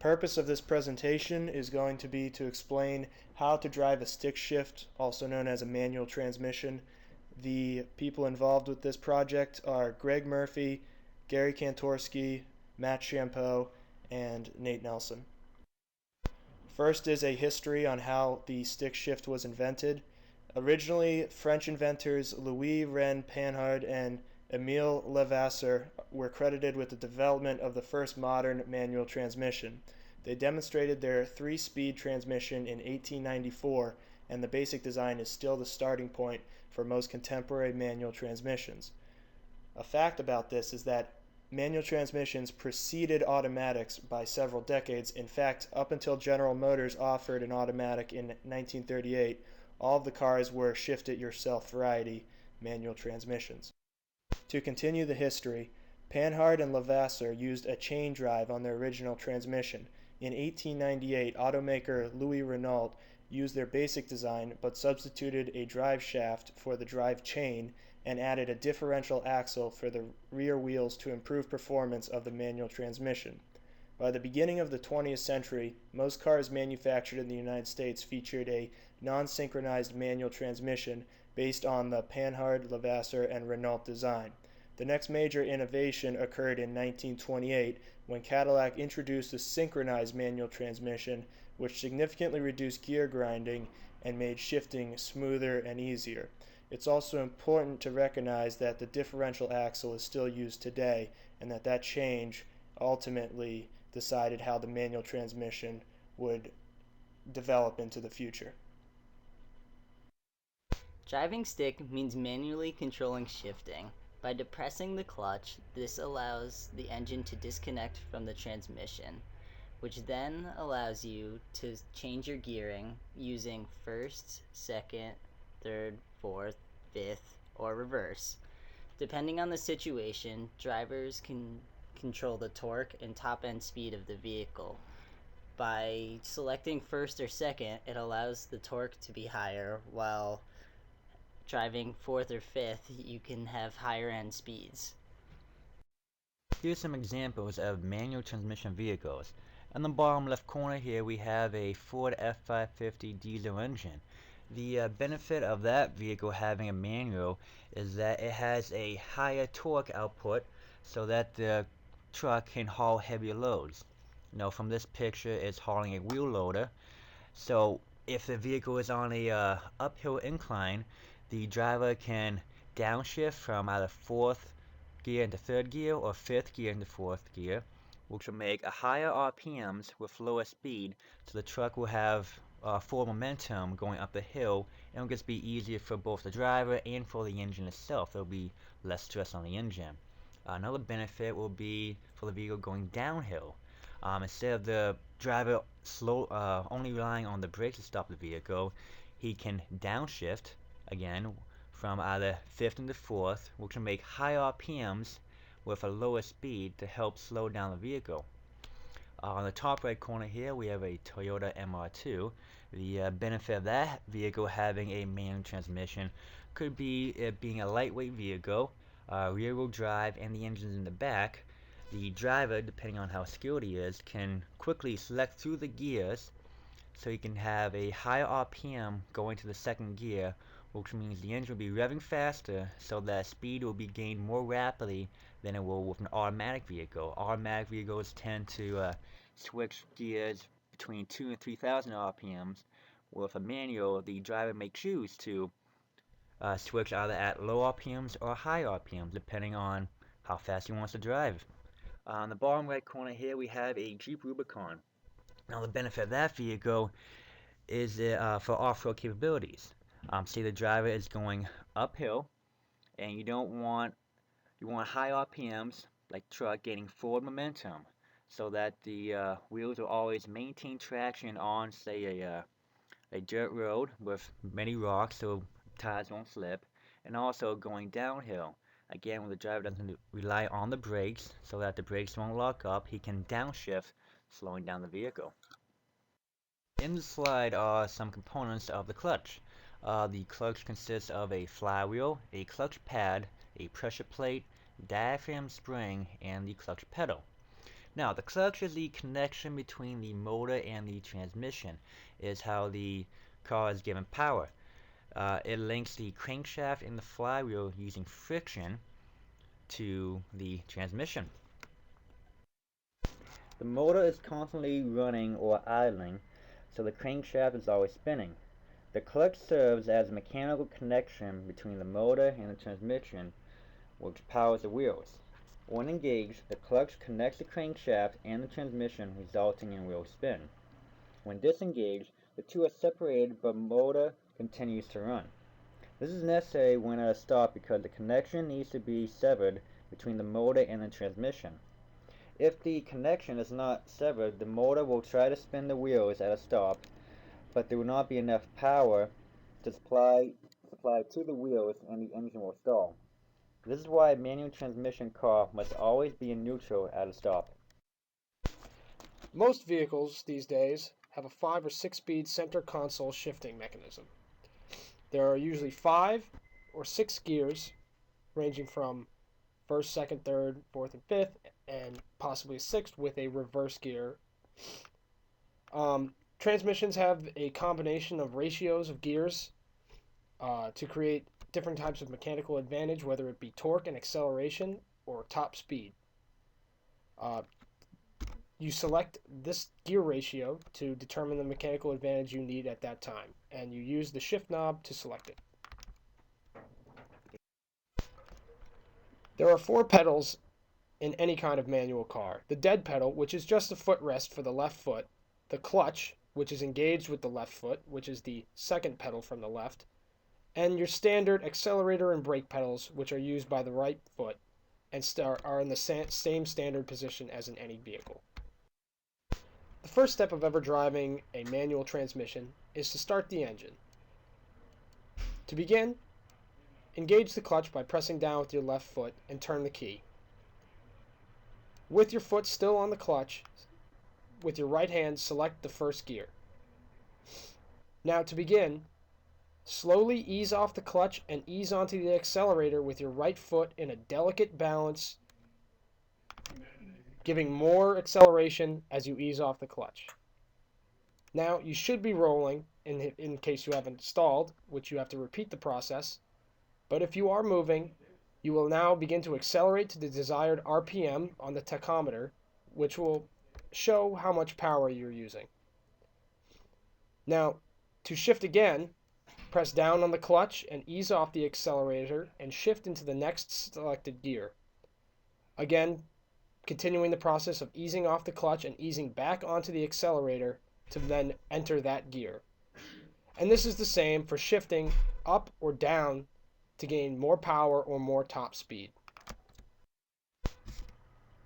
purpose of this presentation is going to be to explain how to drive a stick shift, also known as a manual transmission. The people involved with this project are Greg Murphy, Gary Kantorski, Matt Champeau, and Nate Nelson. First is a history on how the stick shift was invented. Originally, French inventors Louis Ren Panhard and Emile Levasseur were credited with the development of the first modern manual transmission. They demonstrated their 3-speed transmission in 1894, and the basic design is still the starting point for most contemporary manual transmissions. A fact about this is that manual transmissions preceded automatics by several decades. In fact, up until General Motors offered an automatic in 1938, all of the cars were shift-it-yourself variety manual transmissions. To continue the history, Panhard and Levasseur used a chain drive on their original transmission. In 1898, automaker Louis Renault used their basic design but substituted a drive shaft for the drive chain and added a differential axle for the rear wheels to improve performance of the manual transmission. By the beginning of the 20th century, most cars manufactured in the United States featured a non-synchronized manual transmission based on the Panhard, Levasseur, and Renault design. The next major innovation occurred in 1928 when Cadillac introduced a synchronized manual transmission, which significantly reduced gear grinding and made shifting smoother and easier. It's also important to recognize that the differential axle is still used today, and that change ultimately decided how the manual transmission would develop into the future. Driving stick means manually controlling shifting. By depressing the clutch, this allows the engine to disconnect from the transmission, which then allows you to change your gearing using first, second, third, fourth, fifth, or reverse. Depending on the situation, drivers can control the torque and top-end speed of the vehicle. By selecting first or second, it allows the torque to be higher, while driving fourth or fifth, you can have higher end speeds. Here's some examples of manual transmission vehicles. In the bottom left corner here we have a Ford F550 diesel engine. The benefit of that vehicle having a manual is that it has a higher torque output so that the truck can haul heavier loads. From this picture it's hauling a wheel loader, so if the vehicle is on a uphill incline, the driver can downshift from either fourth gear into third gear or fifth gear into fourth gear, which will make a higher RPMs with lower speed, so the truck will have forward momentum going up the hill, and it'll just be easier for both the driver and for the engine itself. There'll be less stress on the engine. Another benefit will be for the vehicle going downhill. Instead of the driver only relying on the brakes to stop the vehicle, he can downshift again from either fifth into fourth, which will make high RPMs with a lower speed to help slow down the vehicle. On the top right corner here we have a Toyota MR2. The benefit of that vehicle having a manual transmission could be it being a lightweight vehicle, rear wheel drive, and the engine's in the back. The driver, depending on how skilled he is, can quickly select through the gears so you can have a higher RPM going to the second gear, which means the engine will be revving faster, so that speed will be gained more rapidly than it will with an automatic vehicle. Automatic vehicles tend to switch gears between 2 and 3,000 RPMs. With a manual, the driver may choose to switch either at low RPMs or high RPMs, depending on how fast he wants to drive. On the bottom right corner here we have a Jeep Rubicon. Now the benefit of that vehicle is for off-road capabilities. Say the driver is going uphill and you want high RPMs like truck getting forward momentum so that the wheels will always maintain traction on, say, a dirt road with many rocks so tires won't slip, and also going downhill. Again, when the driver doesn't rely on the brakes so that the brakes won't lock up, he can downshift, slowing down the vehicle. In the slide are some components of the clutch. The clutch consists of a flywheel, a clutch pad, a pressure plate, diaphragm spring, and the clutch pedal. Now, the clutch is the connection between the motor and the transmission, is how the car is given power. It links the crankshaft and the flywheel using friction to the transmission. The motor is constantly running or idling, so the crankshaft is always spinning. The clutch serves as a mechanical connection between the motor and the transmission, which powers the wheels. When engaged, the clutch connects the crankshaft and the transmission, resulting in wheel spin. When disengaged, the two are separated, but the motor continues to run. This is necessary when at a stop because the connection needs to be severed between the motor and the transmission. If the connection is not severed, the motor will try to spin the wheels at a stop, but there will not be enough power to supply to the wheels and the engine will stall. This is why a manual transmission car must always be in neutral at a stop. Most vehicles these days have a 5 or 6 speed center console shifting mechanism. There are usually 5 or 6 gears ranging from first, second, third, fourth, and fifth, and possibly a sixth with a reverse gear. Transmissions have a combination of ratios of gears to create different types of mechanical advantage, whether it be torque and acceleration or top speed. You select this gear ratio to determine the mechanical advantage you need at that time, and you use the shift knob to select it. There are 4 pedals in any kind of manual car. The dead pedal, which is just a footrest for the left foot, the clutch, which is engaged with the left foot, which is the second pedal from the left, and your standard accelerator and brake pedals, which are used by the right foot and are in the same standard position as in any vehicle. The first step of ever driving a manual transmission is to start the engine. To begin, engage the clutch by pressing down with your left foot and turn the key. With your foot still on the clutch, with your right hand select the first gear. Now to begin, slowly ease off the clutch and ease onto the accelerator with your right foot in a delicate balance, giving more acceleration as you ease off the clutch. Now you should be rolling in case you haven't stalled, which you have to repeat the process. But if you are moving, you will now begin to accelerate to the desired RPM on the tachometer, which will show how much power you're using. Now, to shift again, press down on the clutch and ease off the accelerator and shift into the next selected gear. Again, continuing the process of easing off the clutch and easing back onto the accelerator to then enter that gear. And this is the same for shifting up or down to gain more power or more top speed.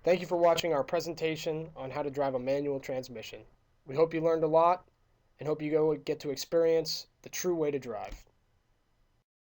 Thank you for watching our presentation on how to drive a manual transmission. We hope you learned a lot and hope you get to experience the true way to drive.